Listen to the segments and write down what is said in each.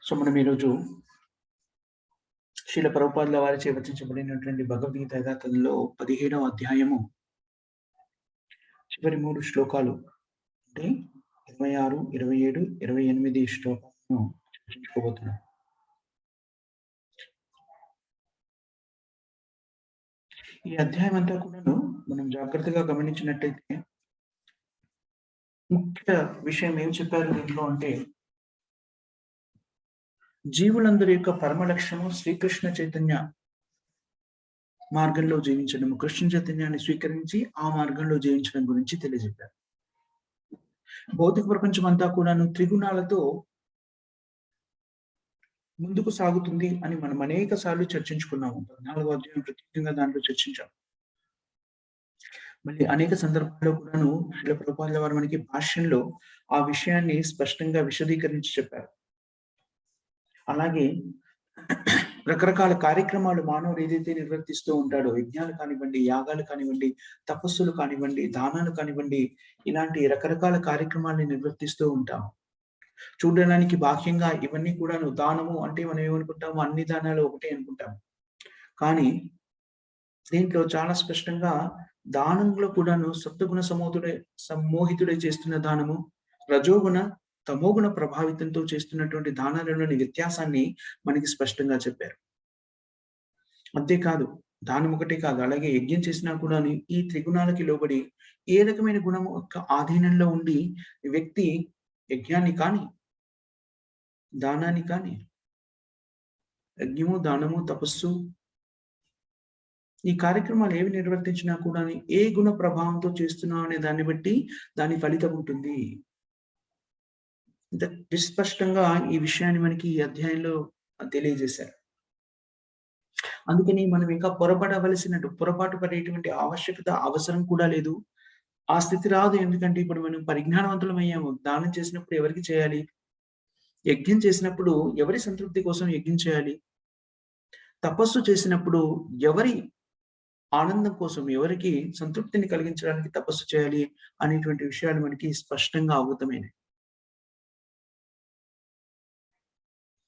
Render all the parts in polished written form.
So మనం ఈరోజు శ్రీల ప్రభుపాదుల వారిచే రచించబడినటువంటి భగవద్గీత యథాతథంలో 15వ అధ్యాయము చివరి 3 శ్లోకాలు అంటే 26, 27, 28 శ్లోకాలను చర్చించుకోబోతున్నాం. ఈ అధ్యాయం అంతా కూడాను మనం జాగ్రత్తగా గమనించినట్టయితే ముఖ్య విషయం ఏం చెప్పారు దీంట్లో అంటే జీవులందరి యొక్క పరమ లక్ష్యము శ్రీకృష్ణ చైతన్య మార్గంలో జీవించడం, కృష్ణ చైతన్యాన్ని స్వీకరించి ఆ మార్గంలో జీవించడం గురించి తెలియజెప్పారు. భౌతిక ప్రపంచం అంతా కూడాను త్రిగుణాలతో ముందుకు సాగుతుంది అని మనం అనేక సార్లు చర్చించుకున్నాము. 14వ అధ్యాయం ప్రత్యేకంగా దాంట్లో చర్చించాం. మళ్ళీ అనేక సందర్భాల్లో కూడాను శ్రీల ప్రభుపాదుల వారు మనకి భాష్యంలో ఆ విషయాన్ని స్పష్టంగా విశదీకరించి చెప్పారు. అలాగే రకరకాల కార్యక్రమాలు మానవుడు ఏదైతే నిర్వర్తిస్తూ ఉంటాడో, యజ్ఞాలు కానివ్వండి, యాగాలు కానివ్వండి, తపస్సులు కానివ్వండి, దానాలు కానివ్వండి, ఇలాంటి రకరకాల కార్యక్రమాలను నిర్వర్తిస్తూ ఉంటాం. చూడడానికి బాహ్యంగా ఇవన్నీ కూడాను దానము అంటే మనం ఏమనుకుంటాము, అన్ని దానాలు ఒకటే అనుకుంటాం. కానీ దీంట్లో చాలా స్పష్టంగా దానంలో కూడాను సత్వగుణ సమ్మోహితుడై చేస్తున్న దానము, రజోగుణ తమోగుణ ప్రభావితంతో చేస్తున్నటువంటి దానాలలోని వ్యత్యాసాన్ని మనకి స్పష్టంగా చెప్పారు. అంతేకాదు, దానం ఒకటే కాదు, అలాగే యజ్ఞం చేసినా కూడా ఈ త్రిగుణాలకి లోబడి ఏ రకమైన గుణము యొక్క ఆధీనంలో ఉండి వ్యక్తి యజ్ఞాన్ని కానీ, దానాన్ని కానీ, యజ్ఞము, దానము, తపస్సు ఈ కార్యక్రమాలు ఏవి నిర్వర్తించినా కూడా ఏ గుణ ప్రభావంతో చేస్తున్నాం అనే దాన్ని బట్టి దాని ఫలితం ఉంటుంది. ఇంత విస్పష్టంగా ఈ విషయాన్ని మనకి ఈ అధ్యాయంలో తెలియజేశారు. అందుకని మనం ఇంకా పొరపాటు పడేటువంటి ఆవశ్యకత, అవసరం కూడా లేదు. ఆ స్థితి రాదు. ఎందుకంటే ఇప్పుడు మనం పరిజ్ఞానవంతులం అయ్యాము. దానం చేసినప్పుడు ఎవరికి చేయాలి? యజ్ఞం చేసినప్పుడు ఎవరి సంతృప్తి కోసం యజ్ఞం చేయాలి? తపస్సు చేసినప్పుడు ఎవరి ఆనందం కోసం, ఎవరికి సంతృప్తిని కలిగించడానికి తపస్సు చేయాలి అనేటువంటి విషయాలు మనకి స్పష్టంగా అవగతమైనవి.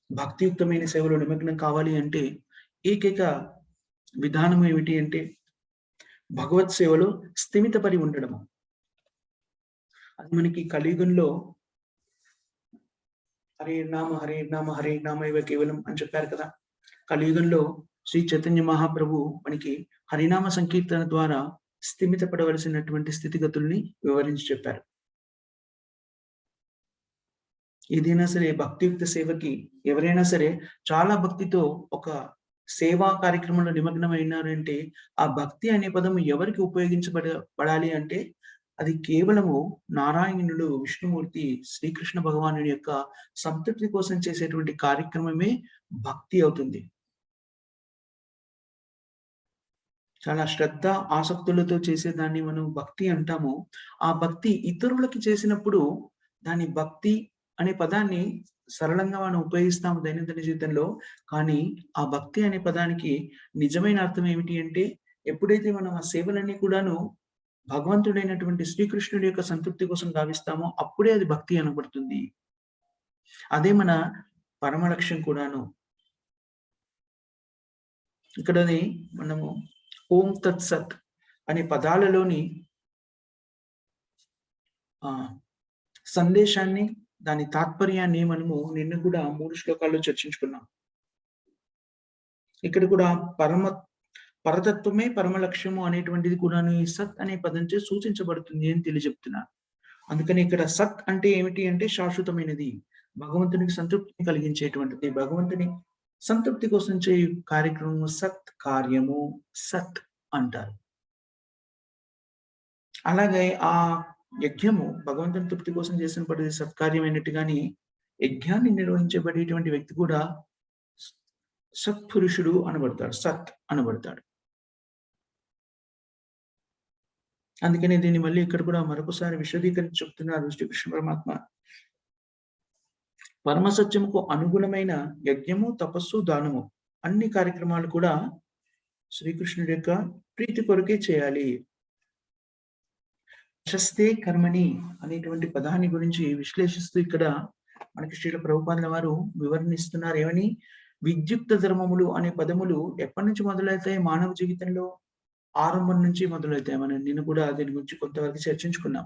భక్తియుక్తమైన సేవలో నిమగ్నం కావాలి అంటే ఏకైక విధానం ఏమిటి అంటే భగవత్ సేవలో స్థిమితపడి ఉండడము. అది మనకి కలియుగంలో హరే నామ హరే నామ హరే నామ ఇవ కేవలం అని చెప్పారు కదా. కలియుగంలో శ్రీ చైతన్య మహాప్రభు మనకి హరినామ సంకీర్తన ద్వారా స్థిమితపడవలసినటువంటి స్థితిగతుల్ని వివరించి చెప్పారు. ఏదైనా సరే భక్తియుక్త సేవకి ఎవరైనా సరే చాలా భక్తితో ఒక సేవా కార్యక్రమంలో నిమగ్నమైనారంటే ఆ భక్తి అనే పదం ఎవరికి ఉపయోగించబడాలి అంటే అది కేవలము నారాయణుడు, విష్ణుమూర్తి, శ్రీకృష్ణ భగవానుడి యొక్క సంతృప్తి కోసం చేసేటువంటి కార్యక్రమమే భక్తి అవుతుంది. చాలా శ్రద్ధ ఆసక్తులతో చేసేదాన్ని మనం భక్తి అంటాము. ఆ భక్తి ఇతరులకి చేసినప్పుడు దాని భక్తి అనే పదాన్ని సరళంగా మనం ఉపయోగిస్తాము దైనందిన జీవితంలో. కానీ ఆ భక్తి అనే పదానికి నిజమైన అర్థం ఏమిటి అంటే ఎప్పుడైతే మనం ఆ సేవలన్నీ కూడాను భగవంతుడైనటువంటి శ్రీకృష్ణుడి యొక్క సంతృప్తి కోసం గావిస్తామో అప్పుడే అది భక్తి అనబడుతుంది. అదే మన పరమ లక్ష్యం కూడాను. ఇక్కడని మనము ఓం తత్సత్ అనే పదాలలోని సందేశాన్ని, దాని తాత్పర్యాన్ని మనము నిన్న కూడా 3 శ్లోకాల్లో చర్చించుకున్నాం. ఇక్కడ కూడా పరతత్వమే పరమ లక్ష్యము అనేటువంటిది కూడాను ఈ సత్ అనే పదంచే సూచించబడుతుంది అని తెలియజెప్తున్నారు. అందుకని ఇక్కడ సత్ అంటే ఏమిటి అంటే శాశ్వతమైనది, భగవంతునికి సంతృప్తిని కలిగించేటువంటిది, భగవంతుని సంతృప్తి కోసం చేయు కార్యక్రమము సత్ కార్యము, సత్ అంటారు. అలాగే ఆ యజ్ఞము భగవంతుని తృప్తి కోసం చేసినప్పటికీ సత్కార్యమైనట్టుగాని యజ్ఞాన్ని నిర్వహించబడేటువంటి వ్యక్తి కూడా సత్పురుషుడు అనబడతాడు, సత్ అనబడతాడు. అందుకని దీన్ని మళ్ళీ ఇక్కడ కూడా మరొకసారి విశదీకరించి చెప్తున్నారు శ్రీకృష్ణ పరమాత్మ. పరమసత్యముకు అనుగుణమైన యజ్ఞము, తపస్సు, దానము అన్ని కార్యక్రమాలు కూడా శ్రీకృష్ణుడి యొక్క ప్రీతి కొరకే చేయాలి. ప్రశస్తే కర్మణి అనేటువంటి పదాన్ని గురించి విశ్లేషిస్తూ ఇక్కడ మనకి శ్రీల ప్రభుపాదుల వారు వివరణిస్తున్నారు ఏమని? విద్యుక్త ధర్మములు అనే పదములు ఎప్పటి నుంచి మొదలవుతాయి మానవ జీవితంలో? ఆరంభం నుంచి మొదలవుతాయి. మనం నిన్న కూడా దీని గురించి కొంతవరకు చర్చించుకున్నాం.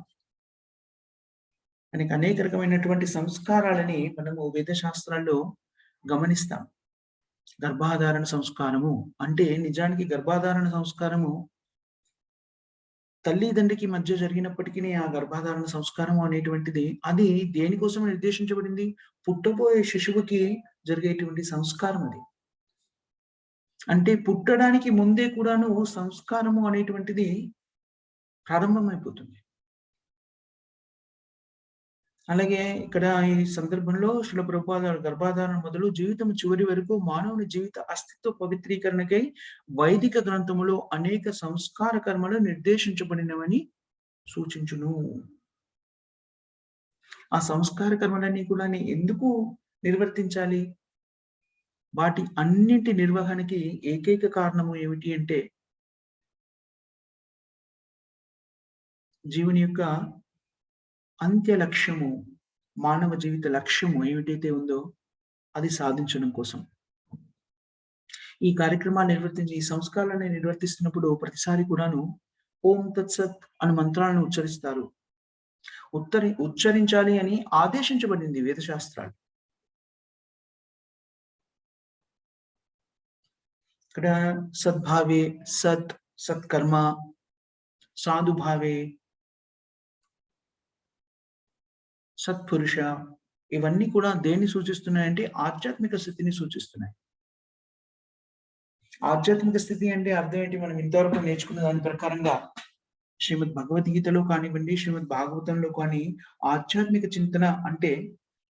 మనకి అనేక రకమైనటువంటి సంస్కారాలని మనము వేద శాస్త్రాల్లో గమనిస్తాం. గర్భాధారణ సంస్కారము అంటే నిజానికి గర్భాధారణ సంస్కారము తల్లి-తండ్రికి మధ్య జరిగినప్పటికిని ఆ గర్భాధారణ సంస్కారము అనేటువంటిది అది దేనికోసం నిర్దేశించబడింది? పుట్టబోయే శిశువుకి జరిగేటువంటి సంస్కారం అది. అంటే పుట్టడానికి ముందే కూడాను సంస్కారము అనేటువంటిది ప్రారంభమైపోతుంది. అలాగే ఇక్కడ ఈ సందర్భంలో శిల ప్రభుపాద గర్భాధారణ మొదలు జీవితం చివరి వరకు మానవుని జీవిత అస్తిత్వ పవిత్రీకరణకై వైదిక గ్రంథములో అనేక సంస్కార కర్మలు నిర్దేశించబడినవని సూచించును. ఆ సంస్కార కర్మలన్నీ కూడా ఎందుకు నిర్వర్తించాలి? వాటి అన్నింటి నిర్వహణకి ఏకైక కారణము ఏమిటి అంటే జీవుని యొక్క అంత్య లక్ష్యము, మానవ జీవిత లక్ష్యము ఏమిటైతే ఉందో అది సాధించడం కోసం. ఈ కార్యక్రమాన్ని నిర్వర్తించి ఈ సంస్కారాలను నిర్వర్తిస్తున్నప్పుడు ప్రతిసారి కూడాను ఓం తత్సత్ అను మంత్రాలను ఉచ్చరిస్తారు. ఉచ్చరించాలి అని ఆదేశించబడింది వేదశాస్త్రాలు. ఇక్కడ సద్భావే, సత్కర్మ, సాధుభావే, సత్పురుష ఇవన్నీ కూడా దేన్ని సూచిస్తున్నాయంటే ఆధ్యాత్మిక స్థితిని సూచిస్తున్నాయి. ఆధ్యాత్మిక స్థితి అంటే అర్థం ఏంటి? మనం ఇంతవరకు నేర్చుకున్న దాని ప్రకారంగా శ్రీమద్ భగవద్గీతలో కానివ్వండి, శ్రీమద్ భాగవతంలో కానీ ఆధ్యాత్మిక చింతన అంటే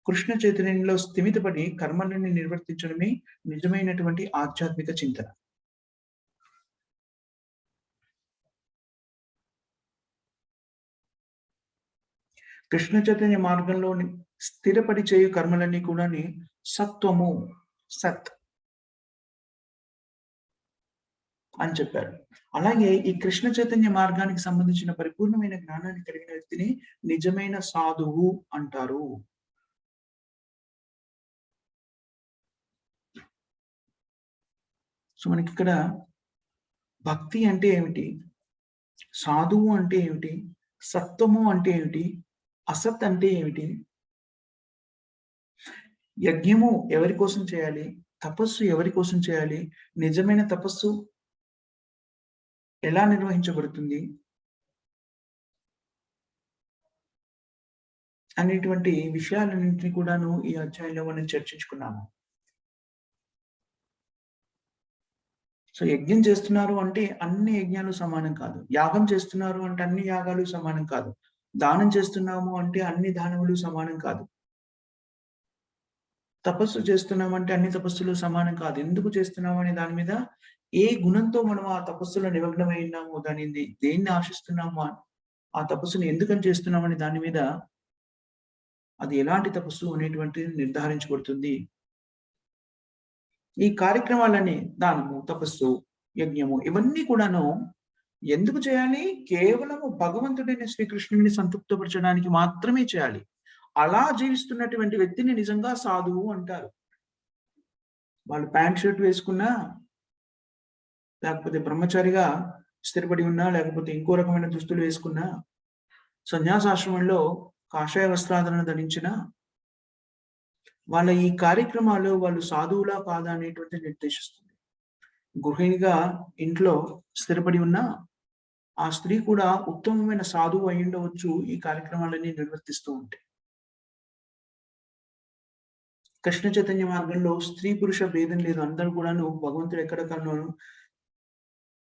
కృష్ణ చైతన్యంలో స్థిమితపడి కర్మలను నిర్వర్తించడమే నిజమైనటువంటి ఆధ్యాత్మిక చింతన. కృష్ణ చైతన్య మార్గంలో స్థిరపడి చేయు కర్మలన్నీ కూడా సత్వము, సత్ అని చెప్పారు. అలాగే ఈ కృష్ణ చైతన్య మార్గానికి సంబంధించిన పరిపూర్ణమైన జ్ఞానాన్ని కలిగిన వ్యక్తిని నిజమైన సాధువు అంటారు. సో మనకి ఇక్కడ భక్తి అంటే ఏమిటి? సాధువు అంటే ఏమిటి? సత్వము అంటే ఏమిటి? అసత్ అంటే ఏమిటి? యజ్ఞము ఎవరి కోసం చేయాలి? తపస్సు ఎవరి కోసం చేయాలి? నిజమైన తపస్సు ఎలా నిర్వహించబడుతుంది? అనేటువంటి విషయాలన్నింటినీ కూడాను ఈ అధ్యాయంలో మనం చర్చించుకున్నాము. సో యజ్ఞం చేస్తున్నారు అంటే అన్ని యజ్ఞాలు సమానం కాదు. యాగం చేస్తున్నారు అంటే అన్ని యాగాలు సమానం కాదు. దానం చేస్తున్నాము అంటే అన్ని దానములు సమానం కాదు. తపస్సు చేస్తున్నామంటే అన్ని తపస్సులు సమానం కాదు. ఎందుకు చేస్తున్నాము అనే దాని మీద ఏ గుణంతో మనం ఆ తపస్సులో నిమగ్నమై ఉన్నాము, దేన్ని ఆశిస్తున్నాము, ఆ తపస్సుని ఎందుకని చేస్తున్నామనే దాని మీద అది ఎలాంటి తపస్సు అనేటువంటిది నిర్ధారించబడుతుంది. ఈ కార్యక్రమాలన్నీ దానము, తపస్సు, యజ్ఞము ఇవన్నీ కూడాను ఎందుకు చేయాలి? కేవలము భగవంతుడైన శ్రీకృష్ణుడిని సంతృప్తిపరచడానికి మాత్రమే చేయాలి. అలా జీవిస్తున్నటువంటి వ్యక్తిని నిజంగా సాధువు అంటారు. వాళ్ళు ప్యాంట్ షర్ట్ వేసుకున్నా, లేకపోతే బ్రహ్మచారిగా స్థిరపడి ఉన్నా, లేకపోతే ఇంకో రకమైన దుస్తులు వేసుకున్నా, సన్యాసాశ్రమంలో కాషాయ వస్త్రాధరణ ధరించిన వాళ్ళ ఈ కార్యక్రమాలు వాళ్ళు సాధువులా కాదా అనేటువంటిది నిర్దేశిస్తుంది. గృహిణిగా ఇంట్లో స్థిరపడి ఉన్న ఆ స్త్రీ కూడా ఉత్తమమైన సాధువు అయి ఉండవచ్చు ఈ కార్యక్రమాలన్నీ నిర్వర్తిస్తూ ఉంటే. కృష్ణ చైతన్య మార్గంలో స్త్రీ పురుష భేదం లేదు. అందరూ కూడాను భగవంతుడు ఎక్కడ కన్నాను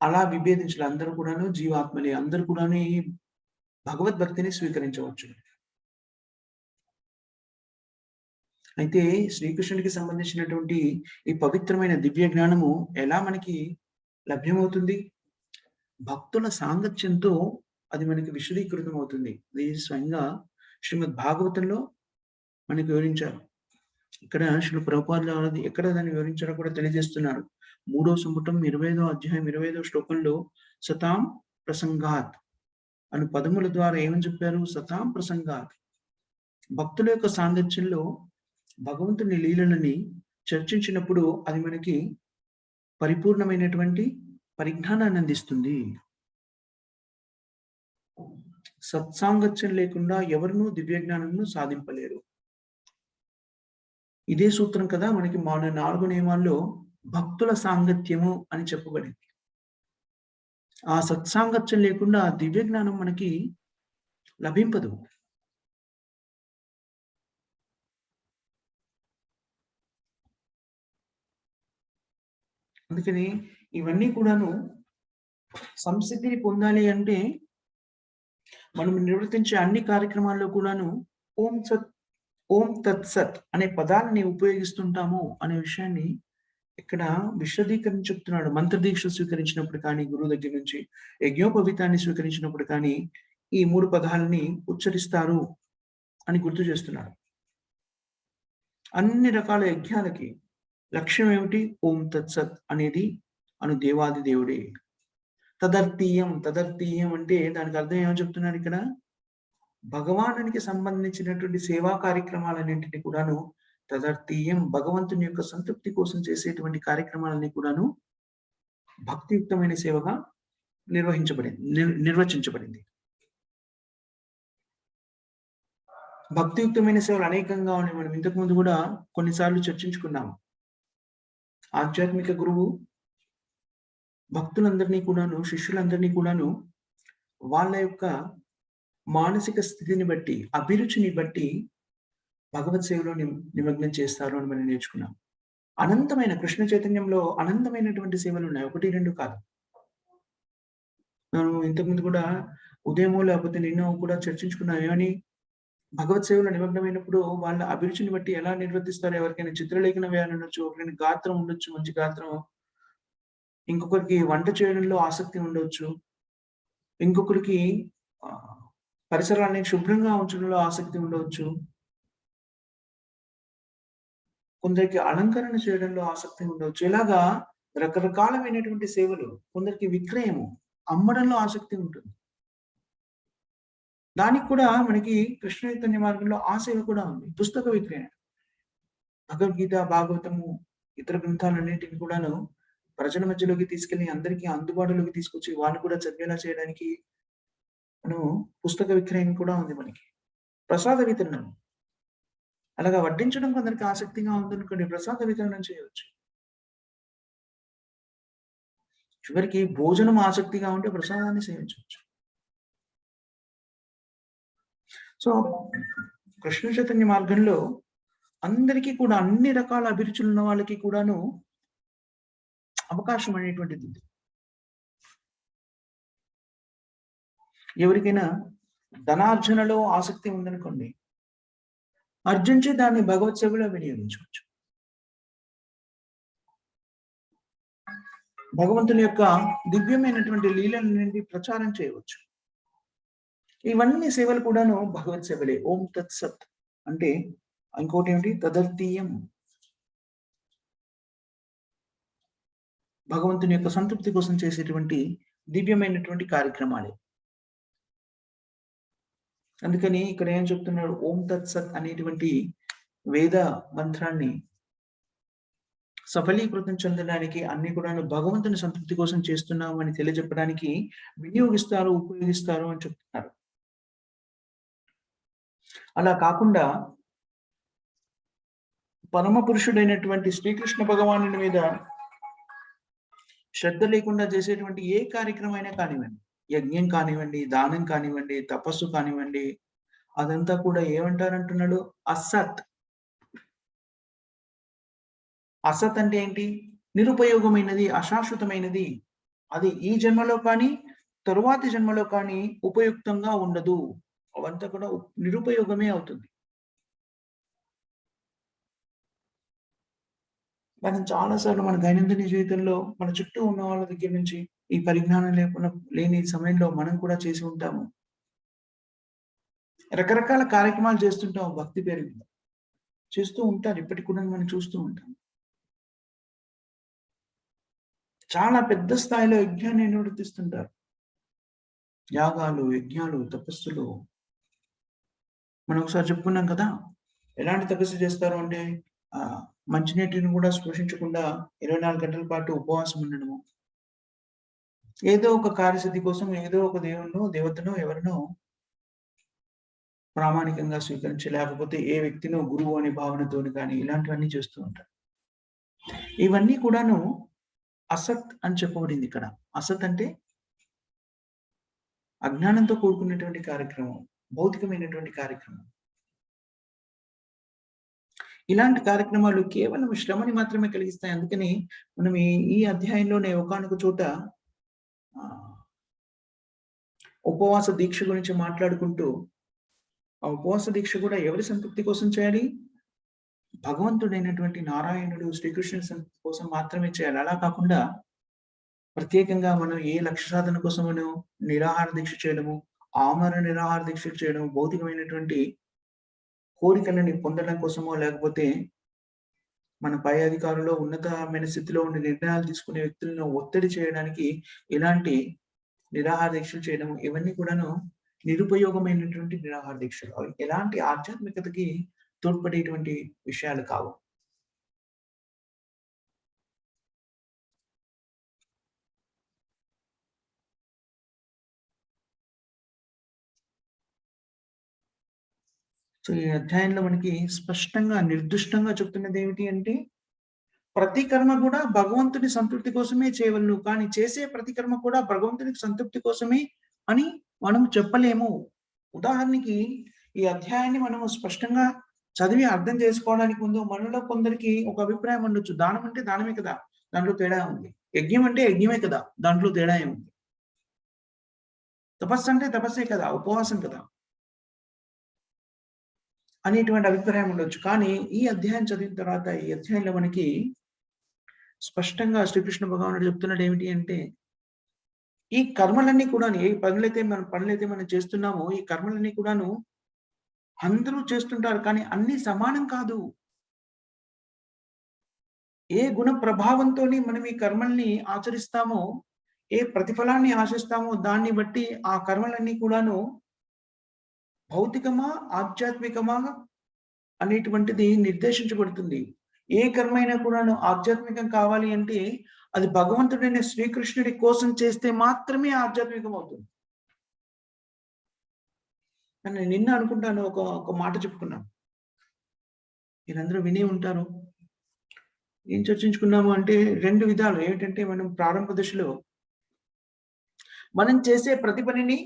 అలా విభేదించలేదు. అందరూ కూడాను జీవాత్మలే. అందరూ కూడాను ఈ భగవద్భక్తిని స్వీకరించవచ్చు. అయితే శ్రీకృష్ణుడికి సంబంధించినటువంటి ఈ పవిత్రమైన దివ్య జ్ఞానము ఎలా మనకి లభ్యమవుతుంది? భక్తుల సాంగత్యంతో అది మనకి విశదీకృతం అవుతుంది. ఇది స్వయంగా శ్రీమద్ భాగవతంలో మనకి వివరించారు. ఇక్కడ శ్రీ ప్రభుపాదుల వారు ఎక్కడ దాన్ని వివరించారో కూడా తెలియజేస్తున్నారు. 3వ సంపుటం 25వ అధ్యాయం 25వ శ్లోకంలో సతాం ప్రసంగాత్ అను పదముల ద్వారా ఏమని చెప్పారు? సతాం ప్రసంగాత్ భక్తుల యొక్క సాంగత్యంలో భగవంతుని లీలలని చర్చించినప్పుడు అది మనకి పరిపూర్ణమైనటువంటి పరిజ్ఞానాన్ని అందిస్తుంది. సత్సాంగత్యం లేకుండా ఎవరునూ దివ్య జ్ఞానంను సాధింపలేరు. ఇదే సూత్రం కదా మనకి మన 4 నియమాల్లో భక్తుల సాంగత్యము అని చెప్పబడింది. ఆ సత్సాంగత్యం లేకుండా దివ్య జ్ఞానం మనకి లభింపదు. అందుకని ఇవన్నీ కూడాను సంసిద్ధిని పొందాలి అంటే మనం నిర్వర్తించే అన్ని కార్యక్రమాల్లో కూడాను ఓం సత్ ఓం తత్సత్ అనే పదాలని ఉపయోగిస్తుంటాము అనే విషయాన్ని ఇక్కడ విశదీకరించి చెప్తున్నాడు. మంత్రదీక్ష స్వీకరించినప్పుడు కానీ, గురువు దగ్గర నుంచి యజ్ఞోపవీతాన్ని స్వీకరించినప్పుడు కానీ, ఈ 3 పదాలని ఉచ్చరిస్తారు అని గుర్తు చేస్తున్నాడు. అన్ని రకాల యజ్ఞాలకి లక్ష్యం ఏమిటి? ఓం తత్సత్ అనేది అను దేవాది దేవుడే. తదర్థీయం, తదర్థీయం అంటే దానికి అర్థం ఏమని చెప్తున్నారు ఇక్కడ? భగవానునికి సంబంధించినటువంటి సేవా కార్యక్రమాలన్నింటినీ కూడాను తదర్థీయం, భగవంతుని యొక్క సంతృప్తి కోసం చేసేటువంటి కార్యక్రమాలన్నీ కూడాను భక్తియుక్తమైన సేవగా నిర్వచించబడింది. భక్తియుక్తమైన సేవలు అనేకంగా ఉన్నాయి. మనం ఇంతకు ముందు కూడా కొన్నిసార్లు చర్చించుకున్నాము. ఆధ్యాత్మిక గురువు భక్తులందరినీ కూడాను, శిష్యులందరినీ కూడాను వాళ్ళ యొక్క మానసిక స్థితిని బట్టి, అభిరుచిని బట్టి భగవత్ సేవలో నిమగ్నం చేస్తారు అని మనం నేర్చుకున్నాం. అనంతమైన కృష్ణ చైతన్యంలో అనంతమైనటువంటి సేవలు ఉన్నాయి. 1, 2 కాదు. మనం ఇంతకుముందు కూడా ఉదయమో లేకపోతే నిన్నో కూడా చర్చించుకున్నాం. ఏమని? భగవత్ సేవలో నిమగ్నమైనప్పుడు వాళ్ళ అభిరుచిని బట్టి ఎలా నిర్వర్తిస్తారో, ఎవరికైనా చిత్రలేఖనం వేయాలనొచ్చు, ఒకరికైనా గాత్రం ఉండొచ్చు, మంచి గాత్రం. ఇంకొకరికి వంట చేయడంలో ఆసక్తి ఉండొచ్చు. ఇంకొకరికి పరిసరాన్ని శుభ్రంగా ఉంచడంలో ఆసక్తి ఉండవచ్చు. కొందరికి అలంకరణ చేయడంలో ఆసక్తి ఉండవచ్చు. ఇలాగా రకరకాలమైనటువంటి సేవలు. కొందరికి విక్రయము, అమ్మడంలో ఆసక్తి ఉంటుంది. దానికి కూడా మనకి కృష్ణ చైతన్య మార్గంలో ఆ సేవ కూడా ఉంది. పుస్తక విక్రయం. భగవద్గీత, భాగవతము, ఇతర గ్రంథాలన్నింటిని కూడాను ప్రజల మధ్యలోకి తీసుకెళ్ళి అందరికీ అందుబాటులోకి తీసుకొచ్చి వాళ్ళు కూడా చదివేలా చేయడానికి పుస్తక విక్రయం కూడా ఉంది మనకి. ప్రసాద వితరణం. అలాగా వడ్డించడం కొందరికి ఆసక్తిగా ఉందనుకోండి, ప్రసాద వితరణం చేయవచ్చు. చివరికి భోజనం ఆసక్తిగా ఉంటే ప్రసాదాన్ని సేవించవచ్చు. సో కృష్ణ చైతన్య మార్గంలో అందరికీ కూడా అన్ని రకాల అభిరుచులు ఉన్న వాళ్ళకి కూడాను అవకాశం అనేటువంటిది ఉంది. ఎవరికైనా ధనార్జనలో ఆసక్తి ఉందనుకోండి, ఆర్జించి దాన్ని భగవత్ సేవలో వినియోగించవచ్చు. భగవంతుని యొక్క దివ్యమైనటువంటి లీలలన్నింటినీ ప్రచారం చేయవచ్చు. ఇవన్నీ సేవలు కూడాను భగవత్ సేవలే. ఓం తత్సత్ అంటే ఇంకోటి ఏమిటి? తదర్థీయం. భగవంతుని యొక్క సంతృప్తి కోసం చేసేటువంటి దివ్యమైనటువంటి కార్యక్రమాలే. అందుకని ఇక్కడ ఏం చెప్తున్నాడు? ఓం తత్సత్ అనేటువంటి వేద మంత్రాన్ని సఫలీకృతం చెందడానికి అన్ని కూడా భగవంతుని సంతృప్తి కోసం చేస్తున్నాం అని తెలియజెప్పడానికి వినియోగిస్తారు, ఉపయోగిస్తారు అని చెప్తున్నారు. అలా కాకుండా పరమ పురుషుడైనటువంటి శ్రీకృష్ణ భగవానుడి మీద శ్రద్ధ లేకుండా చేసేటువంటి ఏ కార్యక్రమం అయినా కానివ్వండి, యజ్ఞం కానివ్వండి, దానం కానివ్వండి, తపస్సు కానివ్వండి, అదంతా కూడా ఏమంటారంటున్నాడు? అసత్. అసత్ అంటే ఏంటి? నిరుపయోగమైనది, అశాశ్వతమైనది. అది ఈ జన్మలో కానీ తరువాతి జన్మలో కానీ ఉపయుక్తంగా ఉండదు. అవంతా కూడా నిరుపయోగమే అవుతుంది. మనం చాలాసార్లు మన దైనందిన జీవితంలో మన చుట్టూ ఉన్న వాళ్ళ దగ్గర నుంచి ఈ పరిజ్ఞానం లేని సమయంలో మనం కూడా చేసి ఉంటాము. రకరకాల కార్యక్రమాలు చేస్తుంటాం భక్తి పేరు మీద. చేస్తూ ఉంటారు. ఇప్పటికి కూడా మనం చూస్తూ ఉంటాం. చాలా పెద్ద స్థాయిలో యజ్ఞాన్ని నిర్వర్తిస్తుంటారు. యాగాలు, యజ్ఞాలు, తపస్సులు. మనం ఒకసారి చెప్పుకున్నాం కదా, ఎలాంటి తపస్సు చేస్తారు అంటే మంచినీటిని కూడా స్పృశించకుండా 24 గంటల పాటు ఉపవాసం ఉండడము. ఏదో ఒక కార్యసిద్ధి కోసం ఏదో ఒక దేవుడినో, దేవతనో ఎవరినో ప్రామాణికంగా స్వీకరించి, లేకపోతే ఏ వ్యక్తినో గురువు అనే భావనతోని గాని ఇలాంటివన్నీ చేస్తూ ఉంటారు. ఇవన్నీ కూడాను అసత్ అని చెప్పబడింది ఇక్కడ. అసత్ అంటే అజ్ఞానంతో కూడుకున్నటువంటి కార్యక్రమం. భౌతికమైనటువంటి కార్యక్రమం. ఇలాంటి కార్యక్రమాలు కేవలం శ్రమని మాత్రమే కలిగిస్తాయి. అందుకని మనం ఈ అధ్యాయంలోనే ఒకానొక చోట ఉపవాస దీక్ష గురించి మాట్లాడుకుంటూ, ఆ ఉపవాస దీక్ష కూడా ఎవరి సంతృప్తి కోసం చేయాలి? భగవంతుడైనటువంటి నారాయణుడు శ్రీకృష్ణుని సంతృప్తి కోసం మాత్రమే చేయాలి. అలా కాకుండా ప్రత్యేకంగా మనం ఏ లక్ష్య సాధన కోసమనో నిరాహార దీక్ష చేయడము, ఆమరణ నిరాహార దీక్ష చేయడం, భౌతికమైనటువంటి కోరికలని పొందడం కోసమో, లేకపోతే మన పై అధికారులో ఉన్నతమైన స్థితిలో ఉండి నిర్ణయాలు తీసుకునే వ్యక్తులను ఒత్తిడి చేయడానికి ఇలాంటి నిరాహార దీక్షలు చేయడం, ఇవన్నీ కూడాను నిరుపయోగమైనటువంటి నిరాహార దీక్షలు. అవి ఎలాంటి ఆధ్యాత్మికతకి తోడ్పడేటువంటి విషయాలు కావు. సో, ఈ అధ్యాయంలో మనకి స్పష్టంగా, నిర్దిష్టంగా చెప్తున్నది ఏమిటి అంటే, ప్రతి కర్మ కూడా భగవంతుని సంతృప్తి కోసమే చేయవలెను. కానీ చేసే ప్రతి కర్మ కూడా భగవంతునికి సంతృప్తి కోసమే అని మనం చెప్పలేము. ఉదాహరణకి ఈ అధ్యాయాన్ని మనము స్పష్టంగా చదివి అర్థం చేసుకోవడానికి ముందు మనలో కొందరికి ఒక అభిప్రాయం ఉండొచ్చు. దానం అంటే దానమే కదా! దాంట్లో తేడా ఉంది. యజ్ఞం అంటే యజ్ఞమే కదా! దాంట్లో తేడా ఏముంది? తపస్సు అంటే తపస్సే కదా! ఉపవాసం కదా! అనేటువంటి అభిప్రాయం ఉండొచ్చు. కానీ ఈ అధ్యాయం చదివిన తర్వాత ఈ అధ్యాయంలో మనకి స్పష్టంగా శ్రీకృష్ణ భగవానుడు చెప్తున్నాడు ఏమిటి అంటే, ఈ కర్మలన్నీ కూడాను ఏ పనులైతే మనం చేస్తున్నామో ఈ కర్మలన్నీ కూడాను అందరూ చేస్తుంటారు. కానీ అన్నీ సమానం కాదు. ఏ గుణ ప్రభావంతోని మనం ఈ కర్మల్ని ఆచరిస్తామో, ఏ ప్రతిఫలాన్ని ఆశిస్తామో దాన్ని బట్టి ఆ కర్మలన్నీ కూడాను భౌతికమా, ఆధ్యాత్మికమా అనేటువంటిది నిర్దేశించబడుతుంది. ఏ కర్మైనా కూడాను ఆధ్యాత్మికం కావాలి అంటే, అది భగవంతుడైన శ్రీకృష్ణుడి కోసం చేస్తే మాత్రమే ఆధ్యాత్మికం అవుతుంది. కానీ నిన్న అనుకుంటాను ఒక మాట చెప్పుకున్నాం. మీరందరూ వినే ఉంటారు. ఏం చర్చించుకున్నాము అంటే 2 విధాలు. ఏమిటంటే మనం ప్రారంభ దశలో మనం చేసే ప్రతి పనిని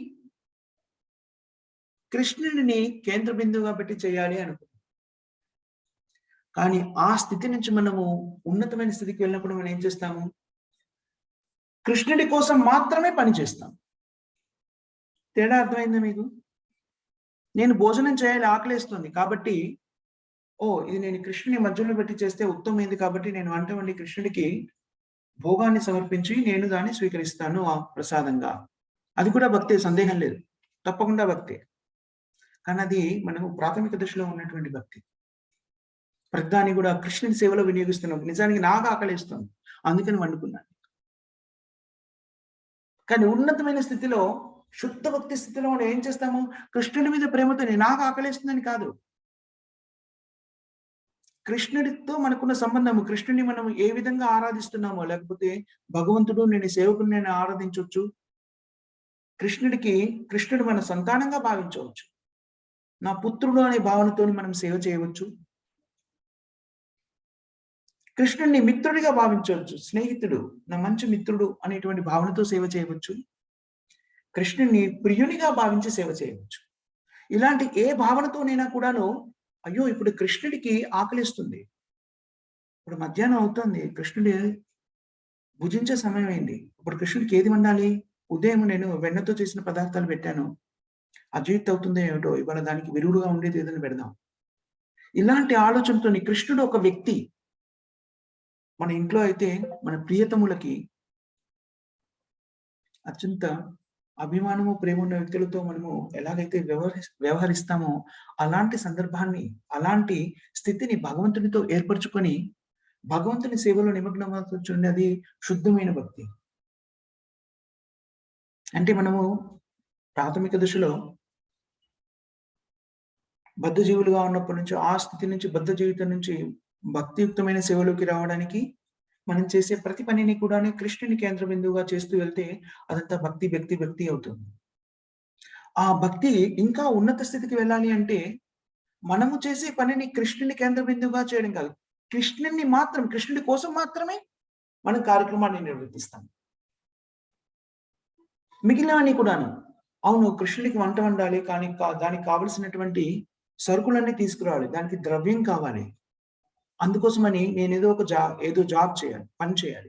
కృష్ణుడిని కేంద్ర బిందువుగా పెట్టి చేయాలి అనుకున్నాం. కానీ ఆ స్థితి నుంచి మనము ఉన్నతమైన స్థితికి వెళ్ళినప్పుడు మనం ఏం చేస్తాము? కృష్ణుడి కోసం మాత్రమే పని చేస్తాం. తేడా అర్థమైందా మీకు? నేను భోజనం చేయాలి, ఆకలేస్తుంది. కాబట్టి ఇది నేను కృష్ణుని మధ్యలో పెట్టి చేస్తే ఉత్తమమైంది కాబట్టి నేను వంట వండి కృష్ణుడికి భోగాన్ని సమర్పించి నేను దాన్ని స్వీకరిస్తాను ప్రసాదంగా. అది కూడా భక్తే, సందేహం లేదు. తప్పకుండా భక్తే. కానీ అది మనము ప్రాథమిక దశలో ఉన్నటువంటి భక్తి. ప్రతిదాన్ని కూడా కృష్ణుని సేవలో వినియోగిస్తున్నాం. నిజానికి నాకు ఆకలేస్తుంది. అందుకని వండుకున్నాను. కానీ ఉన్నతమైన స్థితిలో, శుద్ధ భక్తి స్థితిలో మనం ఏం చేస్తాము? కృష్ణుడి మీద ప్రేమతోని నాకు ఆకలేస్తుందని కాదు. కృష్ణుడితో మనకున్న సంబంధము, కృష్ణుడిని మనం ఏ విధంగా ఆరాధిస్తున్నామో, లేకపోతే భగవంతుడు నేను సేవకుడిని నేను ఆరాధించొచ్చు. కృష్ణుడు మన సంతానంగా భావించవచ్చు. నా పుత్రుడు అనే భావనతోని మనం సేవ చేయవచ్చు. కృష్ణుడిని మిత్రుడిగా భావించవచ్చు. స్నేహితుడు, నా మంచి మిత్రుడు అనేటువంటి భావనతో సేవ చేయవచ్చు. కృష్ణుడిని ప్రియునిగా భావించి సేవ చేయవచ్చు. ఇలాంటి ఏ భావనతోనైనా కూడాను, అయ్యో! ఇప్పుడు కృష్ణుడికి ఆకలిస్తుంది. ఇప్పుడు మధ్యాహ్నం అవుతుంది. కృష్ణుడు భుజించే సమయం అయింది. ఇప్పుడు కృష్ణుడికి ఏది వండాలి? ఉదయం నేను వెన్నతో చేసిన పదార్థాలు పెట్టాను. అజీర్తి అవుతుందో ఏమిటో, ఇవాళ దానికి విరుగుడుగా ఉండేది ఏదైనా పెడదాం. ఇలాంటి ఆలోచనతోని కృష్ణుడు ఒక వ్యక్తి. మన ఇంట్లో అయితే మన ప్రియతములకి అత్యంత అభిమానము, ప్రేమ ఉన్న వ్యక్తులతో మనము ఎలాగైతే వ్యవహరిస్తామో అలాంటి సందర్భాన్ని, అలాంటి స్థితిని భగవంతునితో ఏర్పరచుకొని భగవంతుని సేవలో నిమగ్నమవుతుంది. అది శుద్ధమైన భక్తి. అంటే మనము ప్రాథమిక దశలో బద్ధ జీవులుగా ఉన్నప్పటి నుంచి ఆ స్థితి నుంచి బద్ధ జీవితం నుంచి భక్తియుక్తమైన సేవలోకి రావడానికి మనం చేసే ప్రతి పనిని కూడాను కృష్ణుని కేంద్ర బిందువుగా చేస్తూ వెళ్తే అదంతా భక్తి అవుతుంది. ఆ భక్తి ఇంకా ఉన్నత స్థితికి వెళ్ళాలి అంటే మనము చేసే పనిని కృష్ణుని కేంద్ర బిందువుగా చేయడం కాదు. కృష్ణుడి కోసం మాత్రమే మనం కార్యక్రమాన్ని నిర్వర్తిస్తాం. మిగిలినవన్నీ కూడాను. అవును, కృష్ణుడికి వంట వండాలి. కానీ దానికి కావలసినటువంటి సరుకులన్నీ తీసుకురావాలి. దానికి ద్రవ్యం కావాలి. అందుకోసమని నేనేదో ఏదో జాబ్ చేయాలి. పని చేయాలి.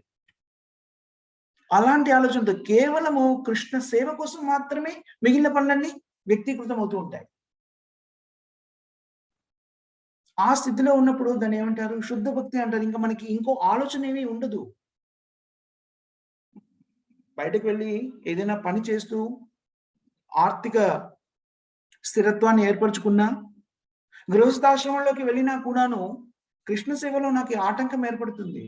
అలాంటి ఆలోచనతో కేవలము కృష్ణ సేవ కోసం మాత్రమే మిగిలిన పనులన్నీ వ్యక్తీకృతం అవుతూ ఉంటాయి. ఆ స్థితిలో ఉన్నప్పుడు దాన్ని ఏమంటారు? శుద్ధ భక్తి అంటారు. ఇంకా మనకి ఇంకో ఆలోచన ఏమీ ఉండదు. బయటకు వెళ్లి ఏదైనా పని చేస్తూ ఆర్థిక స్థిరత్వాన్ని ఏర్పరచుకున్నా, గృహస్థాశ్రమంలోకి వెళ్ళినా కూడాను కృష్ణ సేవలో నాకు ఆటంకం ఏర్పడుతుంది.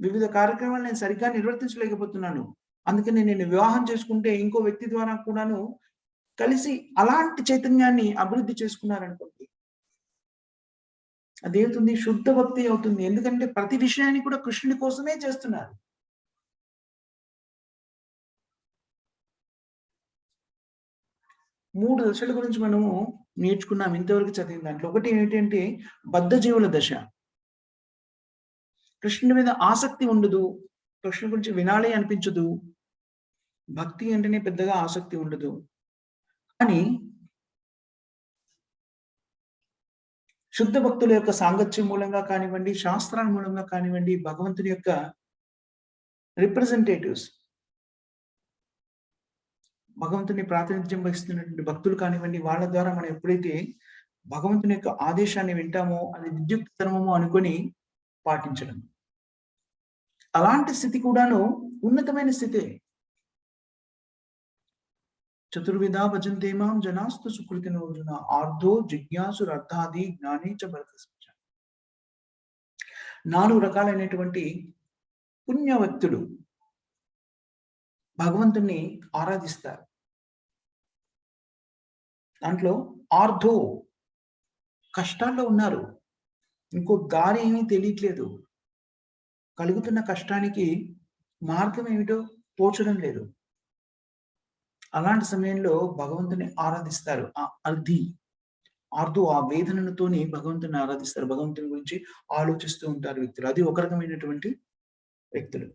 వివిధ కార్యక్రమాలు నేను సరిగ్గా నిర్వర్తించలేకపోతున్నాను. అందుకని నేను వివాహం చేసుకుంటే ఇంకో వ్యక్తి ద్వారా కూడాను కలిసి అలాంటి చైతన్యాన్ని అభివృద్ధి చేసుకున్నారనుకోండి. అదేవుతుంది శుద్ధ భక్తి అవుతుంది. ఎందుకంటే ప్రతి విషయాన్ని కూడా కృష్ణుడి కోసమే చేస్తున్నారు. మూడు దశల గురించి మనము నేర్చుకున్నాం ఇంతవరకు చదివిన దాంట్లో. ఒకటి ఏంటంటే బద్ధ జీవుల దశ. కృష్ణుడి మీద ఆసక్తి ఉండదు. కృష్ణుడి గురించి వినాలి అనిపించదు. భక్తి అంటేనే పెద్దగా ఆసక్తి ఉండదు. కానీ శుద్ధ భక్తుల యొక్క సాంగత్యం మూలంగా కానివ్వండి, శాస్త్రాల మూలంగా కానివ్వండి, భగవంతుని యొక్క రిప్రజెంటేటివ్స్, భగవంతుని ప్రాతినిధ్యం వహిస్తున్నటువంటి భక్తులు కానివ్వండి, వాళ్ళ ద్వారా మనం ఎప్పుడైతే భగవంతుని యొక్క ఆదేశాన్ని వింటామో అది విద్యుక్త ధర్మము అనుకొని పాటించడం. అలాంటి స్థితి కూడాను ఉన్నతమైన స్థితే. చతుర్విధా భజంతే మాం జనాస్తు సుకృతినో అర్జున ఆర్ధో జిజ్ఞాసురర్థాది జ్ఞాని చ భరతస్పృశ. 4 రకాలైనటువంటి పుణ్య వ్యక్తులు భగవంతుణ్ణి ఆరాధిస్తారు. దాంట్లో ఆర్ధో కష్టాల్లో ఉన్నారు. ఇంకో దారి ఏమీ తెలియట్లేదు. కలుగుతున్న కష్టానికి మార్గం ఏమిటో తోచడం లేదు. అలాంటి సమయంలో భగవంతుని ఆరాధిస్తారు. ఆర్ధో ఆ వేదనతోని భగవంతుని ఆరాధిస్తారు. భగవంతుని గురించి ఆలోచిస్తూ ఉంటారు వ్యక్తులు. అది ఒక రకమైనటువంటి వ్యక్తులు.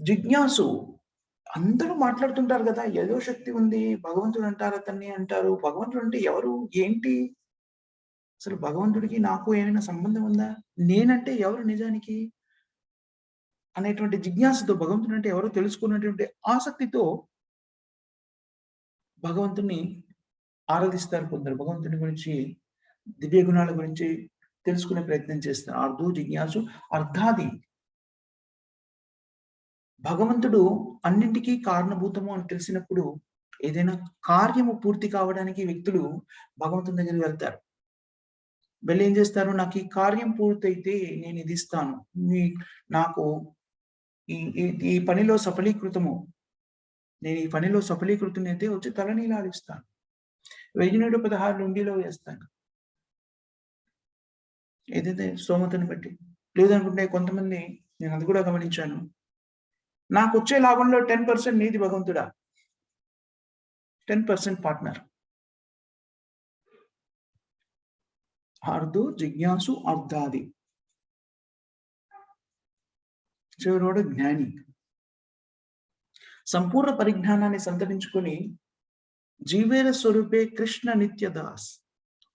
జిజ్ఞాసు అందరూ మాట్లాడుతుంటారు కదా! ఏదో శక్తి ఉంది. భగవంతుడు అంటారు, అతన్ని అంటారు. భగవంతుడు అంటే ఎవరు? ఏంటి? అసలు భగవంతుడికి నాకు ఏమైనా సంబంధం ఉందా? నేనంటే ఎవరు నిజానికి? అనేటువంటి జిజ్ఞాసతో భగవంతుడు అంటే ఎవరో తెలుసుకున్నటువంటి ఆసక్తితో భగవంతుడిని ఆరాధిస్తారు కొందరు. భగవంతుని గురించి, దివ్య గుణాల గురించి తెలుసుకునే ప్రయత్నం చేస్తారు. ఆర్ధో జిజ్ఞాసు అర్థాది. భగవంతుడు అన్నింటికీ కారణభూతము అని తెలిసినప్పుడు ఏదైనా కార్యము పూర్తి కావడానికి వ్యక్తులు భగవంతుని దగ్గరికి వెళ్తారు. వెళ్ళి ఏం చేస్తారు? నాకు ఈ కార్యం పూర్తయితే నేను ఇది ఇస్తాను. నాకు ఈ ఈ ఈ పనిలో సఫలీకృతము. నేను ఈ పనిలో సఫలీకృతునైతే వచ్చి తలనీలాలు ఇస్తాను. 1016 హుండీలో వేస్తాను. ఏదైతే స్తోమతను బట్టి. లేదనుకుంటే కొంతమంది నేను అది కూడా గమనించాను. నాకొచ్చే లాభంలో 10% నీది భగవంతుడా. 10% పార్ట్నర్. ఆర్ధో జిజ్ఞాసు అర్థాది. చివరోడు జ్ఞాని. సంపూర్ణ పరిజ్ఞానాన్ని సంతరించుకొని జీవేర స్వరూపే కృష్ణ నిత్యదాస్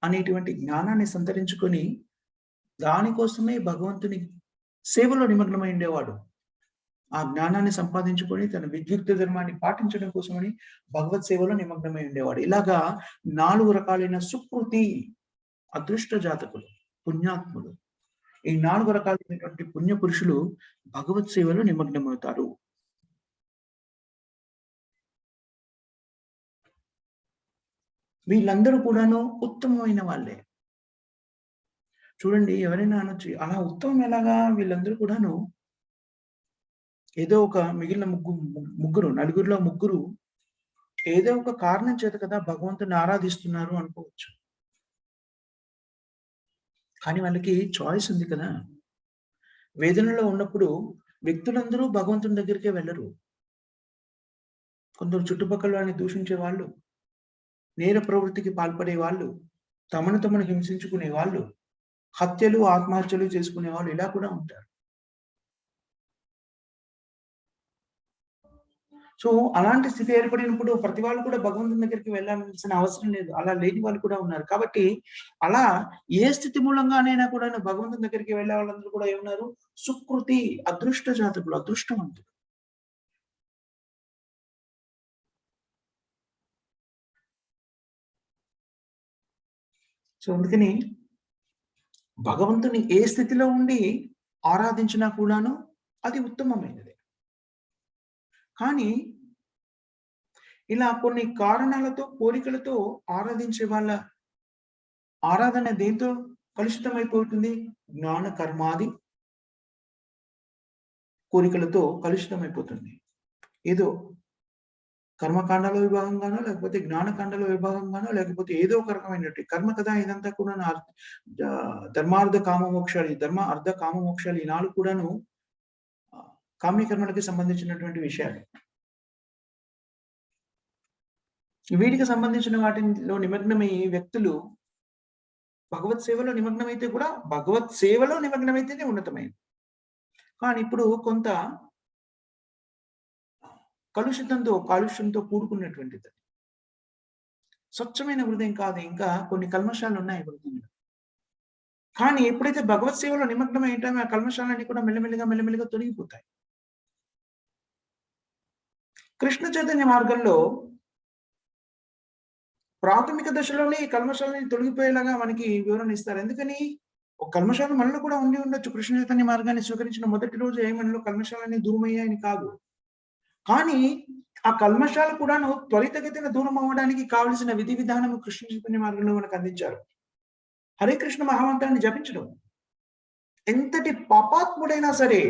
అనేటువంటి జ్ఞానాన్ని సంతరించుకొని దానికోసమే భగవంతుని సేవలో నిమగ్నమై ఉండేవాడు. ఆ జ్ఞానాన్ని సంపాదించుకొని తన విద్యుక్త ధర్మాన్ని పాటించడం కోసమని భగవత్ సేవలో నిమగ్నమై ఉండేవాడు. ఇలాగా 4 రకాలైన సుకృతి అదృష్ట జాతకులు, పుణ్యాత్ములు. ఈ 4 రకాలైనటువంటి పుణ్య పురుషులు భగవత్ సేవలో నిమగ్నమవుతారు. వీళ్ళందరూ కూడాను ఉత్తమమైన వాళ్ళే. చూడండి, ఎవరైనా అనొచ్చు, అలా ఉత్తమం ఎలాగా? వీళ్ళందరూ కూడాను ఏదో ఒక మిగిలిన ముగ్గురు, నలుగురిలో ముగ్గురు ఏదో ఒక కారణం చేత కదా భగవంతుని ఆరాధిస్తున్నారు అనుకోవచ్చు. కానీ వాళ్ళకి చాయిస్ ఉంది కదా! వేదనలో ఉన్నప్పుడు వ్యక్తులందరూ భగవంతుని దగ్గరికే వెళ్లరు. కొందరు చుట్టుపక్కల వారిని దూషించే వాళ్ళు, నేర ప్రవృత్తికి పాల్పడే వాళ్ళు, తమను హింసించుకునే వాళ్ళు, హత్యలు, ఆత్మహత్యలు చేసుకునే వాళ్ళు ఇలా కూడా ఉంటారు. సో, అలాంటి స్థితి ఏర్పడినప్పుడు ప్రతి వాళ్ళు కూడా భగవంతుని దగ్గరికి వెళ్ళాల్సిన అవసరం లేదు. అలా లేని వాళ్ళు కూడా ఉన్నారు. కాబట్టి అలా ఏ స్థితి మూలంగానైనా కూడాను భగవంతుని దగ్గరికి వెళ్ళే వాళ్ళందరూ కూడా ఏమున్నారు? సుకృతి, అదృష్ట జాతకులు, అదృష్టవంతులు. సో, అందుకని భగవంతుని ఏ స్థితిలో ఉండి ఆరాధించినా కూడాను అది ఉత్తమమైనదే. కానీ ఇలా కొన్ని కారణాలతో, కోరికలతో ఆరాధించే వాళ్ళ ఆరాధన దేంతో కలుషితమైపోతుంది? జ్ఞాన కర్మాది కోరికలతో కలుషితమైపోతుంది. ఏదో కర్మకాండలో విభాగంగానో, లేకపోతే జ్ఞానకాండలో విభాగంగానో, లేకపోతే ఏదో ఒక రకమైనటువంటి కర్మ కదా ఇదంతా కూడాను ధర్మార్థ కామ మోక్షాలు, ధర్మ, అర్థ, కామ మోక్షాలు ఈ 4 కూడాను కామ్య కర్మలకి సంబంధించినటువంటి విషయాలు. వీటికి సంబంధించిన వాటిలో నిమగ్నమయ్యే వ్యక్తులు భగవత్ సేవలో నిమగ్నమైతే కూడా భగవత్ సేవలో నిమగ్నమైతేనే ఉన్నతమైనది. కానీ ఇప్పుడు కొంత కాలుష్యంతో కూడుకున్నటువంటిది. స్వచ్ఛమైన హృదయం కాదు. ఇంకా కొన్ని కల్మషాలున్నాయి హృదయంలో. కానీ ఎప్పుడైతే భగవత్ సేవలో నిమగ్నమై ఉంటామో ఆ కల్మషాలన్నీ కూడా మెల్లమెల్లిగా తొలగిపోతాయి. కృష్ణ చైతన్య మార్గంలో ప్రాథమిక దశలోనే ఈ కల్మషాలని తొలగిపోయేలాగా మనకి వివరణ ఇస్తారు. ఎందుకని? ఒక కల్మషాలు మనలో కూడా ఉండి ఉండొచ్చు. కృష్ణ చైతన్య మార్గాన్ని స్వీకరించిన మొదటి రోజు మనలో కల్మషాలన్నీ దూరమయ్యాయని కాదు. కానీ ఆ కల్మషాలు కూడాను త్వరితగతిన దూరం అవ్వడానికి కావలసిన విధి విధానము కృష్ణ చైతన్య మార్గంలో మనకు అందించారు. హరే కృష్ణ మహామంత్రాన్ని జపించడం. ఎంతటి పాపాత్ముడైనా సరే,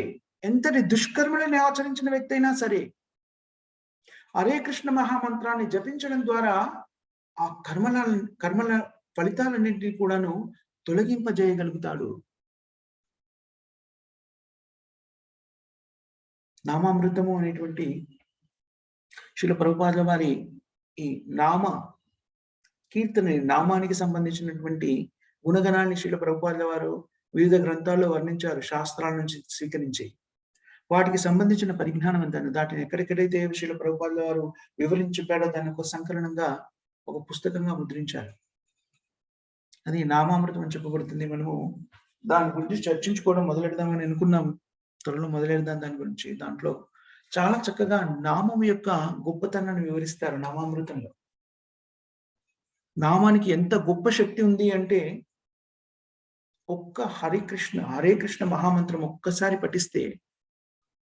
ఎంతటి దుష్కర్మలని ఆచరించిన వ్యక్తి అయినా సరే, హరే కృష్ణ మహామంత్రాన్ని జపించడం ద్వారా ఆ కర్మల ఫలితాలన్నింటినీ కూడాను తొలగింపజేయగలుగుతాడు. నామామృతము అనేటువంటి శ్రీల ప్రభుపాదుల వారి ఈ నామానికి సంబంధించినటువంటి గుణగణాన్ని శ్రీల ప్రభుపాదుల వారు వివిధ గ్రంథాల్లో వర్ణించారు, శాస్త్రాల నుంచి స్వీకరించి. వాటికి సంబంధించిన పరిజ్ఞానం ఎంతను దాటిని ఎక్కడెక్కడైతే శ్రీల ప్రభుపాదుల వారు వివరించి చెప్పాడో దాన్ని ఒక సంకలనంగా, ఒక పుస్తకంగా ముద్రించారు. అది నామామృతం అని చెప్పబడుతుంది. మనము దాని గురించి చర్చించుకోవడం మొదలెడదామని అనుకున్నాం. త్వరలో మొదలెడదాం దాని గురించి. దాంట్లో చాలా చక్కగా నామం యొక్క గొప్పతనాన్ని వివరిస్తారు నామామృతంలో. నామానికి ఎంత గొప్ప శక్తి ఉంది అంటే, ఒక్క హరే కృష్ణ మహామంత్రం ఒక్కసారి పఠిస్తే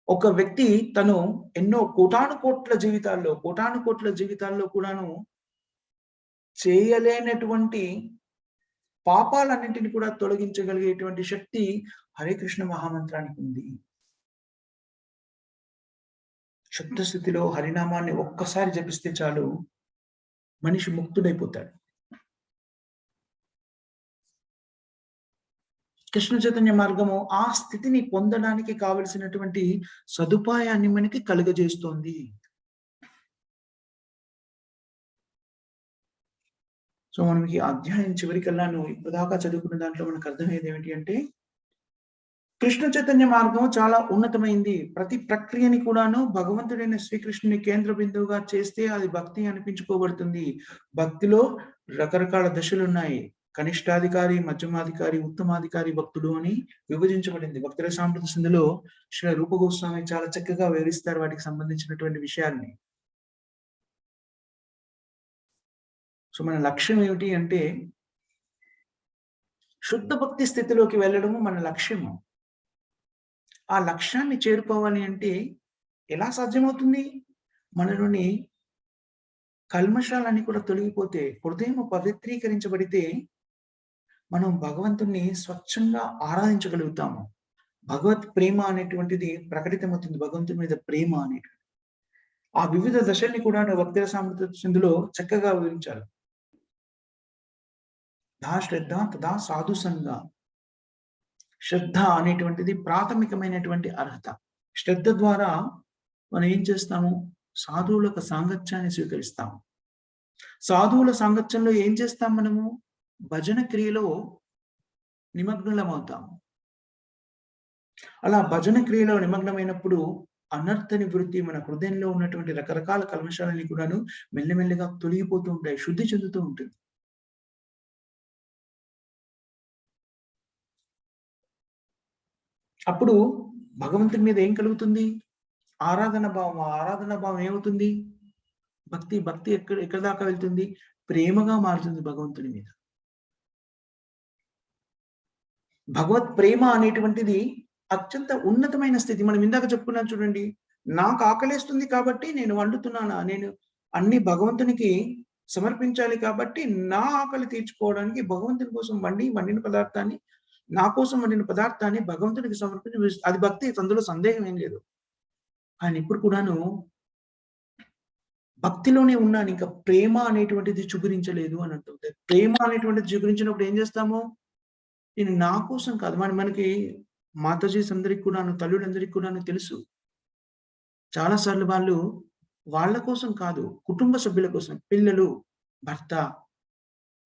ఒక వ్యక్తి తను ఎన్నో కోటాను కోట్ల జీవితాల్లో కూడాను చేయలేనటువంటి పాపాలన్నింటిని కూడా తొలగించగలిగేటువంటి శక్తి హరే కృష్ణ మహామంత్రానికి ఉంది. శుద్ధ స్థితిలో హరినామాన్ని ఒక్కసారి జపిస్తే చాలు, మనిషి ముక్తుడైపోతాడు. కృష్ణ చైతన్య మార్గము ఆ స్థితిని పొందడానికి కావలసినటువంటి సదుపాయాన్ని మనకి కలుగజేస్తోంది. సో మనకి అధ్యాయం చివరికల్లాను ఇప్పటిదాకా చదువుకున్న దాంట్లో మనకు అర్థమయ్యేది ఏమిటి అంటే, కృష్ణ చైతన్య మార్గం చాలా ఉన్నతమైంది. ప్రతి ప్రక్రియని కూడాను భగవంతుడైన శ్రీకృష్ణుని కేంద్ర బిందువుగా చేస్తే అది భక్తి అనిపించుకోబడుతుంది. భక్తిలో రకరకాల దశలున్నాయి. కనిష్టాధికారి, మధ్యమాధికారి, ఉత్తమాధికారి భక్తుడు అని విభజించబడింది. భక్తుల సాంప్రదాయ సింధులో శ్రీ రూప గోస్వామి చాలా చక్కగా వివరిస్తారు వాటికి సంబంధించినటువంటి విషయాల్ని. సో మన లక్ష్యం ఏమిటి అంటే, శుద్ధ భక్తి స్థితిలోకి వెళ్ళడము మన లక్ష్యము. ఆ లక్ష్యాన్ని చేరుకోవాలి అంటే ఎలా సాధ్యమవుతుంది? మనలోని కల్మషాలన్నీ కూడా తొలగిపోతే, హృదయం పవిత్రీకరించబడితే మనం భగవంతుణ్ణి స్వచ్ఛంగా ఆరాధించగలుగుతాము. భగవత్ ప్రేమ అనేటువంటిది ప్రకటితమవుతుంది. భగవంతుని మీద ప్రేమ అనేటువంటిది. ఆ వివిధ దశల్ని కూడా భక్తి రసామృత సింధులో చక్కగా వివరించారు. దా శ్రద్ధ తదా సాధు సంగ. శ్రద్ధ అనేటువంటిది ప్రాథమికమైనటువంటి అర్హత. శ్రద్ధ ద్వారా మనం ఏం చేస్తాము? సాధువుల యొక్క సాంగత్యాన్ని స్వీకరిస్తాము. సాధువుల సాంగత్యంలో ఏం చేస్తాం మనము? భజన క్రియలో నిమగ్నులమవుతాము. అలా భజన క్రియలో నిమగ్నమైనప్పుడు అనర్థ నివృత్తి మన హృదయంలో ఉన్నటువంటి రకరకాల కల్మషాలన్నీ కూడాను మెల్లమెల్లగా తొలగిపోతూ ఉంటాయి. శుద్ధి చెందుతూ ఉంటుంది. అప్పుడు భగవంతుని మీద ఏం కలుగుతుంది? ఆరాధన భావం. ఆ ఆరాధన భావం ఏమవుతుంది? భక్తి ఎక్కడి దాకా వెళ్తుంది? ప్రేమగా మారుతుంది భగవంతుని మీద. భగవత్ ప్రేమ అనేటువంటిది అత్యంత ఉన్నతమైన స్థితి. మనం ఇందాక చెప్పుకున్నాం చూడండి. నాకు ఆకలేస్తుంది కాబట్టి నేను వండుతున్నానా? నేను అన్ని భగవంతునికి సమర్పించాలి కాబట్టి నా ఆకలి తీర్చుకోవడానికి భగవంతుని కోసం వండిన పదార్థాన్ని, నా కోసం వండిన పదార్థాన్ని భగవంతునికి సమర్పించి అది భక్తి. అందులో సందేహం ఏం లేదు. కానీ ఇప్పుడు కూడాను భక్తిలోనే ఉన్నాను. ఇంకా ప్రేమ అనేటువంటిది చిగురించలేదు అని అంటుంది. ప్రేమ అనేటువంటిది చిగురించినప్పుడు ఏం చేస్తాము? నేను నా కోసం కాదు. మనకి మాతాజీస్ అందరికి కూడాను, తల్లులందరికి కూడాను తెలుసు. చాలా సార్లు వాళ్ళు వాళ్ళ కోసం కాదు, కుటుంబ సభ్యుల కోసం, పిల్లలు, భర్త,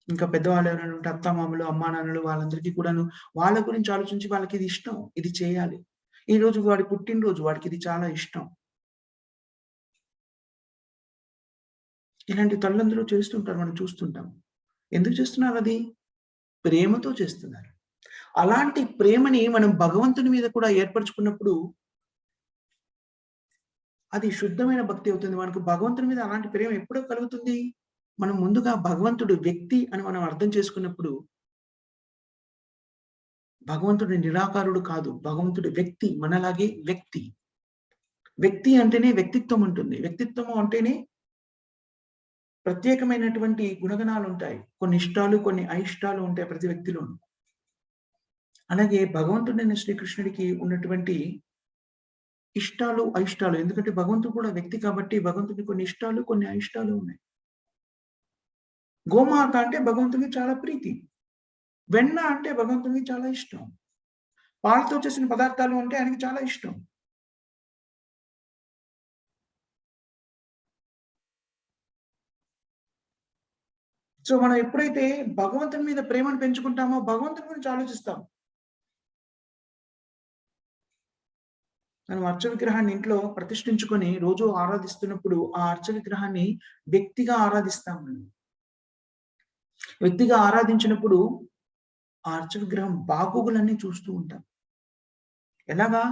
ఇంకా పెద్దవాళ్ళు ఎవరైనా ఉంటే అత్తమామలు, అమ్మానాన్నలు వాళ్ళందరికీ కూడాను వాళ్ళ గురించి ఆలోచించి వాళ్ళకి ఇది ఇష్టం. ఇది చేయాలి. ఈరోజు వాడి పుట్టినరోజు, వాడికి ఇది చాలా ఇష్టం. ఇలాంటి తల్లులందరూ చేస్తుంటారు. మనం చూస్తుంటాం. ఎందుకు చేస్తున్నారు అది? ప్రేమతో చేస్తున్నారు. అలాంటి ప్రేమని మనం భగవంతుని మీద కూడా ఏర్పరచుకున్నప్పుడు అది శుద్ధమైన భక్తి అవుతుంది. మనకు భగవంతుని మీద అలాంటి ప్రేమ ఎప్పుడో కలుగుతుంది? మనం ముందుగా భగవంతుడు వ్యక్తి అని మనం అర్థం చేసుకున్నప్పుడు, భగవంతుడు నిరాకారుడు కాదు. భగవంతుడు వ్యక్తి. మనలాగే వ్యక్తి. వ్యక్తి అంటేనే వ్యక్తిత్వం ఉంటుంది. వ్యక్తిత్వము అంటేనే ప్రత్యేకమైనటువంటి గుణగణాలుంటాయి. కొన్ని ఇష్టాలు, కొన్ని అయిష్టాలు ఉంటాయి ప్రతి వ్యక్తిలోను. అలాగే భగవంతుడైన శ్రీకృష్ణుడికి ఉన్నటువంటి ఇష్టాలు, అయిష్టాలు. ఎందుకంటే భగవంతుడు కూడా వ్యక్తి కాబట్టి భగవంతుడికి కొన్ని ఇష్టాలు, కొన్ని అయిష్టాలు ఉన్నాయి. గోమాత అంటే భగవంతునికి చాలా ప్రీతి. వెన్న అంటే భగవంతునికి చాలా ఇష్టం. పాలతో చేసిన పదార్థాలు అంటే ఆయనకి చాలా ఇష్టం. సో, మనం ఎప్పుడైతే భగవంతుని మీద ప్రేమను పెంచుకుంటామో భగవంతుని గురించి ఆలోచిస్తాం. మనం అర్చ విగ్రహాన్ని ఇంట్లో ప్రతిష్ఠించుకొని రోజు ఆరాధిస్తున్నప్పుడు ఆ అర్చ విగ్రహాన్ని వ్యక్తిగా ఆరాధిస్తాం మనం. వ్యక్తిగా ఆరాధించినప్పుడు ఆ అర్చ విగ్రహం బాగోగులన్నీ చూస్తూ ఉంటాం. ఎలాగా?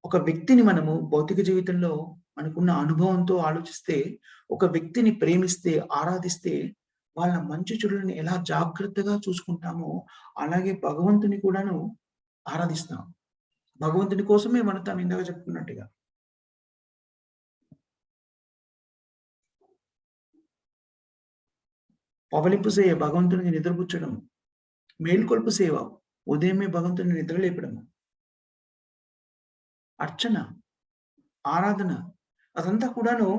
ఒక వ్యక్తిని మనము భౌతిక జీవితంలో మనకున్న అనుభవంతో ఆలోచిస్తే, ఒక వ్యక్తిని ప్రేమిస్తే, ఆరాధిస్తే వాళ్ళ మంచి చెడులని ఎలా జాగ్రత్తగా చూసుకుంటామో, అలాగే భగవంతుని కూడాను ఆరాధిస్తాం. భగవంతుని కోసమే మనతాం ఇందాక చెప్పుకున్నట్టుగా. పవలింపు సేయ భగవంతునికి నిద్రపుచ్చడం. మేల్కొల్పు సేవ ఉదయమే భగవంతుని నిద్రలేపడము. అర్చన, ఆరాధన అదంతా కూడాను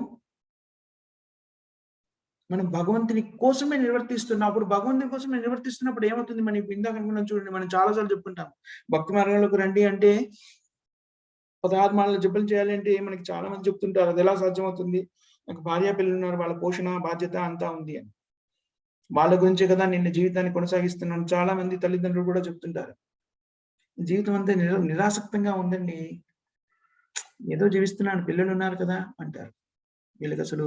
మనం భగవంతుని కోసమే నిర్వర్తిస్తున్నప్పుడు భగవంతుని కోసమే నిర్వర్తిస్తున్నప్పుడు ఏమవుతుంది? మనం ఇందాక అనుకున్నాం చూడండి. మనం చాలా సార్లు చెప్పుకుంటాం. భక్తి మార్గంలోకి రండి అంటే 16 మాలలు జపాలు చేయాలి అంటే మనకి చాలా మంది చెప్తుంటారు. అదెలా సాధ్యమవుతుంది? నాకు భార్య పిల్లలున్నారు. వాళ్ళ పోషణ, బాధ్యత అంతా ఉంది అని. వాళ్ళ గురించే కదా నేను జీవితాన్ని కొనసాగిస్తున్నాను. చాలా మంది తల్లిదండ్రులు కూడా చెప్తుంటారు. జీవితం అంతా నిరాసక్తంగా ఉందండి. ఏదో జీవిస్తున్నాను పిల్లలున్నారు కదా అంటారు. వీళ్ళకసలు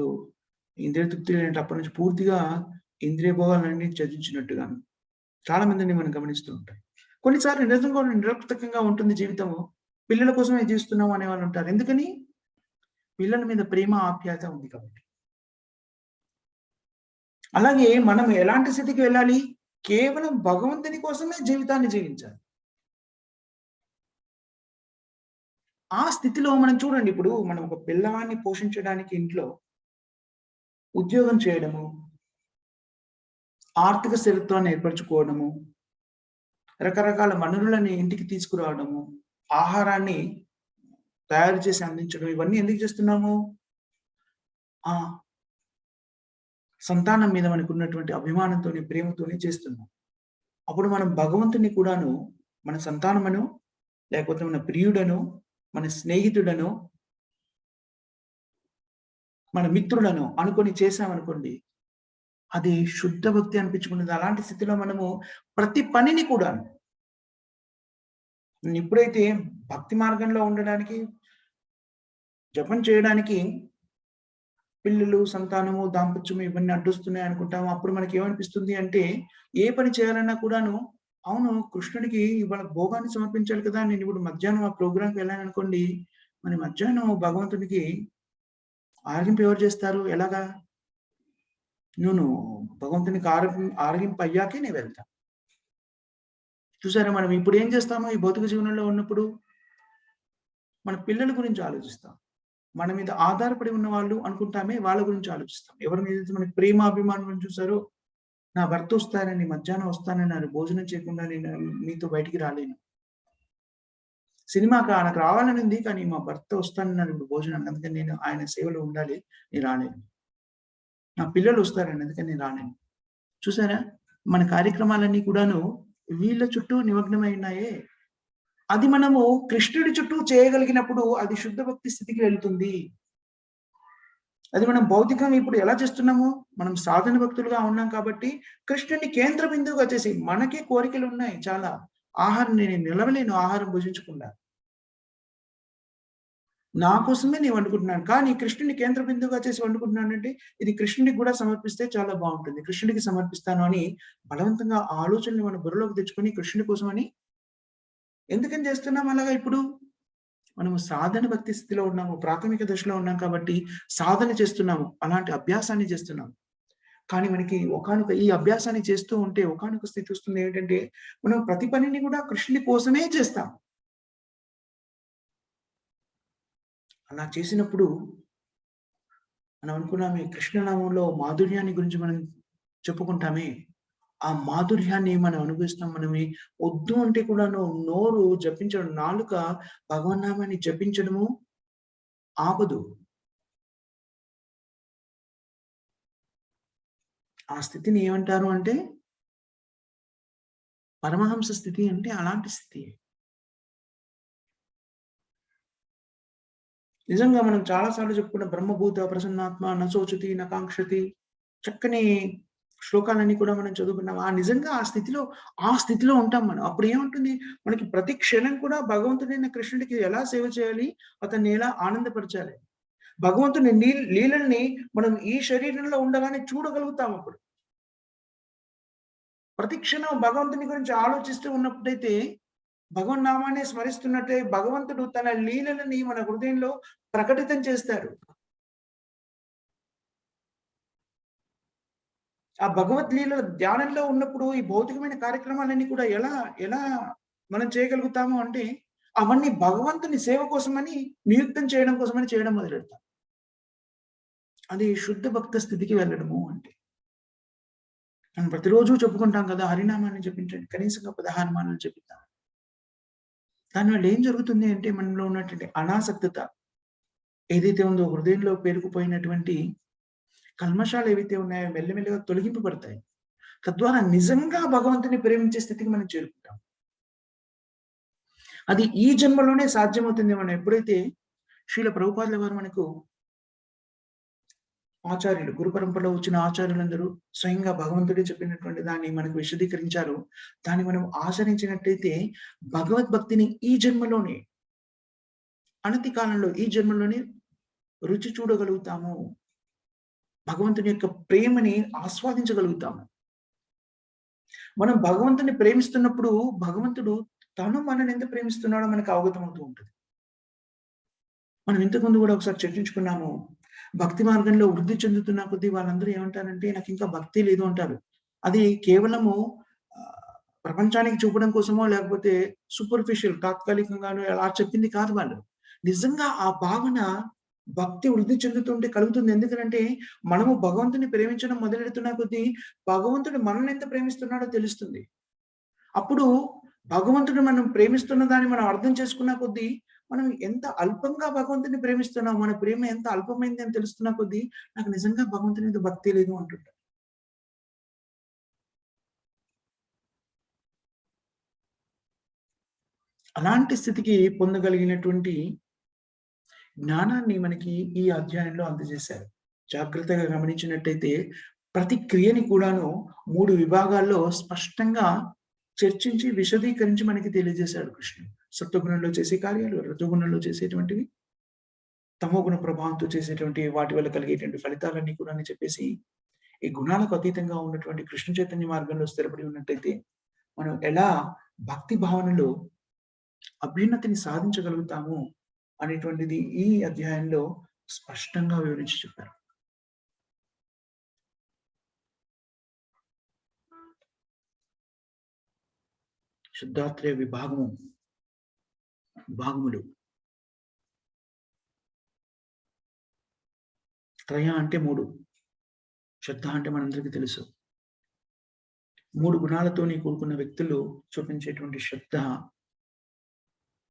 ఇంద్రియ తృప్తి లేనప్పటి నుంచి పూర్తిగా ఇంద్రియ భోగాలన్నీ త్యజించినట్టుగాను. చాలా మందిని మనం గమనిస్తూ ఉంటాం. కొన్నిసార్లు నిజంగా నిరర్థకంగా ఉంటుంది జీవితము. పిల్లల కోసమే జీవిస్తున్నాం అనేవాళ్ళు ఉంటారు. ఎందుకని? పిల్లల మీద ప్రేమ, ఆప్యాయత ఉంది కాబట్టి. అలాగే మనం ఎలాంటి స్థితికి వెళ్ళాలి? కేవలం భగవంతుని కోసమే జీవితాన్ని జీవించాలి. ఆ స్థితిలో మనం చూడండి ఇప్పుడు మనం ఒక పిల్లవాడిని పోషించడానికి ఇంట్లో ఉద్యోగం చేయడము, ఆర్థిక స్థిరత్వాన్ని ఏర్పరచుకోవడము, రకరకాల వనరులని ఇంటికి తీసుకురావడము, ఆహారాన్ని తయారు చేసి అందించడం ఇవన్నీ ఎందుకు చేస్తున్నాము? ఆ సంతానం మీద మనకున్నటువంటి అభిమానంతోని, ప్రేమతోని చేస్తున్నాం. అప్పుడు మనం భగవంతుడిని కూడాను మన సంతానమనో, లేకపోతే మన ప్రియుడనో, మన స్నేహితుడనో, మన మిత్రుడనో అనుకోని చేశామనుకోండి, అది శుద్ధ భక్తి అనిపించుకున్నది. అలాంటి స్థితిలో మనము ప్రతి పనిని కూడాను ఎప్పుడైతే భక్తి మార్గంలో ఉండడానికి, జపం చేయడానికి పిల్లలు, సంతానము, దాంపత్యము ఇవన్నీ అడ్డొస్తున్నాయి అనుకుంటాము. అప్పుడు మనకేమనిపిస్తుంది అంటే, ఏ పని చేయాలన్నా కూడాను, అవును కృష్ణుడికి ఇవాళ భోగాన్ని సమర్పించాలి కదా! నేనిప్పుడు మధ్యాహ్నం ఆ ప్రోగ్రామ్‌కి వెళ్ళాననుకోండి, మరి మధ్యాహ్నం భగవంతుడికి ఆరగింపు ఎవరు చేస్తారు? ఎలాగా? నేను భగవంతునికి ఆరగింపు అయ్యాకే నేను వెళ్తా. చూసారా మనం ఇప్పుడేం చేస్తాము ఈ భౌతిక జీవనంలో ఉన్నప్పుడు? మన పిల్లల గురించి ఆలోచిస్తాం. మన మీద ఆధారపడి ఉన్నవాళ్ళు అనుకుంటామే వాళ్ళ గురించి ఆలోచిస్తాం. ఎవరి మీదైతే మనకి ప్రేమ, అభిమానం చూసారో, నా భర్త వస్తారని మధ్యాహ్నం వస్తానన్నారు. భోజనం చేయకుండా నేను మీతో బయటికి రాలేను. సినిమాకి నాకు రావాలని ఉంది. కానీ మా భర్త వస్తానన్నారు ఇప్పుడు భోజనానికి. అందుకని నేను ఆయన సేవలో ఉండాలి. నేను రాలేను. నా పిల్లలు వస్తారండి. అందుకని నేను రాలేను. చూసారా? మన కార్యక్రమాలన్నీ కూడాను వీళ్ళ చుట్టూ నిమగ్నమై ఉన్నాయే. అది మనము కృష్ణుడి చుట్టూ చేయగలిగినప్పుడు అది శుద్ధ భక్తి స్థితికి వెళ్తుంది. అది మనం భౌతికంగా ఇప్పుడు ఎలా చేస్తున్నాము? మనం సాధన భక్తులుగా ఉన్నాం కాబట్టి కృష్ణుడిని కేంద్ర బిందువుగా చేసి మనకే కోరికలున్నాయి చాలా. ఆహారం నేను నిలవలేను ఆహారం భుజించకుండా. నా కోసమే నేను వండుకుంటున్నాను. కానీ కృష్ణుడిని కేంద్ర బిందువుగా చేసి వండుకుంటున్నానంటే ఇది కృష్ణుడికి గూడా సమర్పిస్తే చాలా బావుంటుంది. కృష్ణుడికి సమర్పిస్తాను అని బలవంతంగా ఆ ఆలోచనని మన బుర్రలోకి తెచ్చుకొని కృష్ణుడి కోసమని ఎందుకని చేస్తున్నాం అలాగా ఇప్పుడు? మనము సాధన భక్తి స్థితిలో ఉన్నాము. ప్రాథమిక దశలో ఉన్నాం కాబట్టి సాధన చేస్తున్నాము. అలాంటి అభ్యాసాన్ని చేస్తున్నాము. కానీ మనకి ఈ అభ్యాసాన్ని చేస్తూ ఉంటే ఒకానొక స్థితి వస్తుంది ఏంటంటే, మనం ప్రతి పనిని కూడా కృష్ణుడి కోసమే చేస్తాం. అలా చేసినప్పుడు మనం అనుకున్నామే కృష్ణనామంలో మాధుర్యాన్ని గురించి మనం చెప్పుకుంటామే. ఆ మాధుర్యాన్ని మనం అనుభవిస్తాం. మనమే వద్దు అంటే కూడాను నోరు జపించడం, నాలుక భగవన్నామాన్ని జపించడము ఆపదు. ఆ స్థితిని ఏమంటారు అంటే, పరమహంస స్థితి అంటే అలాంటి స్థితి. నిజంగా మనం చాలా సార్లు చెప్పుకున్న బ్రహ్మభూత ప్రసన్నాత్మ నశోచతి నకాంక్షతి చక్కని శ్లోకాలన్నీ కూడా మనం చదువుకున్నాం. నిజంగా ఆ స్థితిలో ఉంటాం మనం. అప్పుడు ఏముంటుంది? మనకి ప్రతి క్షణం కూడా భగవంతుడైన కృష్ణుడికి ఎలా సేవ చేయాలి? అతన్ని ఎలా ఆనందపరచాలి? భగవంతుని లీలల్ని మనం ఈ శరీరంలో ఉండగానే చూడగలుగుతాం అప్పుడు. ప్రతి క్షణం భగవంతుని గురించి ఆలోచిస్తూ ఉన్నప్పుడైతే భగవన్నామాన్ని స్మరిస్తున్నట్టే భగవంతుడు తన లీలలని మన హృదయంలో ప్రకటితం చేస్తాడు. ఆ భగవద్లీలల ధ్యానంలో ఉన్నప్పుడు ఈ భౌతికమైన కార్యక్రమాలన్నీ కూడా ఎలా మనం చేయగలుగుతాము అంటే, అవన్నీ భగవంతుని సేవ కోసమని నియుక్తం చేయడం కోసమని చేయడం మొదలెడతాం. అది శుద్ధ భక్త స్థితికి వెళ్ళడము అంటే. మనం ప్రతిరోజు చెప్పుకుంటాం కదా! హరినామాన్ని జపించండి. కనీసంగా 16 మాలలు జపిద్దాం. దానివల్ల ఏం జరుగుతుంది అంటే మనలో ఉన్నటువంటి అనాసక్తత ఏదైతే ఉందో హృదయంలో పేరుకుపోయినటువంటి కల్మషాలు ఏవైతే ఉన్నాయో మెల్లమెల్లగా తొలగింపబడతాయి. తద్వారా నిజంగా భగవంతుని ప్రేమించే స్థితికి మనం చేరుకుంటాం. అది ఈ జన్మలోనే సాధ్యమవుతుంది. మనం ఎప్పుడైతే శ్రీల ప్రభుపాదుల వారు మనకు ఆచార్యులు, గురు పరంపరలో వచ్చిన ఆచార్యులందరూ స్వయంగా భగవంతుడే చెప్పినటువంటి దాన్ని మనకు విశదీకరించారో, దాన్ని మనం ఆచరించినట్టయితే భగవద్భక్తిని ఈ జన్మలోనే, అనతి కాలంలో ఈ జన్మలోనే రుచి చూడగలుగుతాము. భగవంతుని యొక్క ప్రేమని ఆస్వాదించగలుగుతాము. మనం భగవంతుడిని ప్రేమిస్తున్నప్పుడు భగవంతుడు తను మనల్ని ఎంత ప్రేమిస్తున్నాడో మనకు అవగతమవుతూ ఉంటది. మనం ఇంతకుముందు గూడా ఒకసారి చర్చించుకున్నాము. భక్తి మార్గంలో వృద్ధి చెందుతున్న కొద్దీ వాళ్ళందరూ ఏమంటారంటే నాకింకా భక్తి లేదు అంటారు. అది కేవలము ప్రపంచానికి చూపడం కోసమో లేకపోతే సూపర్ఫిషియల్ తాత్కాలికంగానో అలా చెప్పింది కాదు వాళ్ళు. నిజంగా ఆ భావన భక్తి వృద్ధి చెందుతుంటే కలుగుతుంది. ఎందుకనంటే మనము భగవంతుడిని ప్రేమించడం మొదలెడుతున్న కొద్దీ భగవంతుడు మనల్ని ఎంత ప్రేమిస్తున్నాడో తెలుస్తుంది. అప్పుడు భగవంతుడు మనం ప్రేమిస్తున్న దాన్ని మనం అర్థం చేసుకున్న కొద్దీ మనం ఎంత అల్పంగా భగవంతుడిని ప్రేమిస్తున్నాం, మన ప్రేమ ఎంత అల్పమైంది అని తెలుస్తున్న కొద్దీ నాకు నిజంగా భగవంతుని మీద భక్తి లేదు అంటుంటారు. అలాంటి స్థితికి పొందగలిగినటువంటి జ్ఞానాన్ని మనకి ఈ అధ్యాయంలో అందజేశారు. జాగ్రత్తగా గమనించినట్టయితే ప్రతి క్రియని కూడాను 3 విభాగాల్లో స్పష్టంగా చర్చించి, విశదీకరించి మనకి తెలియజేశాడు కృష్ణుడు. సత్వగుణంలో చేసే కార్యాలు, రజోగుణంలో చేసేటువంటివి, తమోగుణ ప్రభావంతో చేసేటువంటి వాటి వల్ల కలిగేటువంటి ఫలితాలన్నీ కూడా అని చెప్పేసి, ఈ గుణాలకు అతీతంగా ఉన్నటువంటి కృష్ణ చైతన్య మార్గంలో స్థిరపడి ఉన్నట్టయితే, మనం ఎలా భక్తి భావనలో అభ్యున్నతిని సాధించగలుగుతాము అనేటువంటిది ఈ అధ్యాయంలో స్పష్టంగా వివరించి చెప్పారు. శుద్ధాత్రేయ భాగములు. త్రయ అంటే 3. శ్రద్ధ అంటే మనందరికీ తెలుసు. 3 గుణాలతోని కూడుకున్న వ్యక్తులు చూపించేటువంటి శ్రద్ధ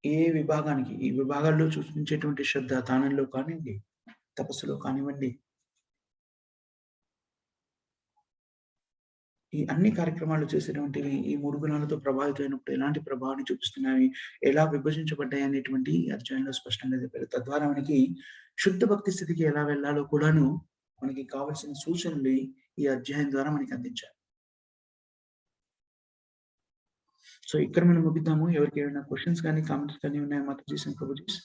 ఏ విభాగానికి, ఈ విభాగాల్లో చూపించేటువంటి శ్రద్ధ దానంలో కానివ్వండి, తపస్సులో కానివ్వండి, ఈ అన్ని కార్యక్రమాలు చేసేటువంటివి ఈ 3 గుణాలతో ప్రభావితమైనప్పుడు ఎలాంటి ప్రభావాన్ని చూపిస్తున్నాయి, ఎలా విభజించబడ్డాయి అనేటువంటి ఈ అధ్యాయంలో స్పష్టంగా చెప్పారు. తద్వారా మనకి శుద్ధ భక్తి స్థితికి ఎలా వెళ్ళాలో కూడాను మనకి కావాల్సిన సూచనలు ఈ అధ్యాయం ద్వారా మనకి అందించారు. సో ఇక్కడ మనం ముగిద్దాము. ఎవరికి ఏమైనా క్వెషన్స్ గాని, కామెంట్స్ గాని ఉన్నాయా మాతాజీ, ప్రభుజీస్?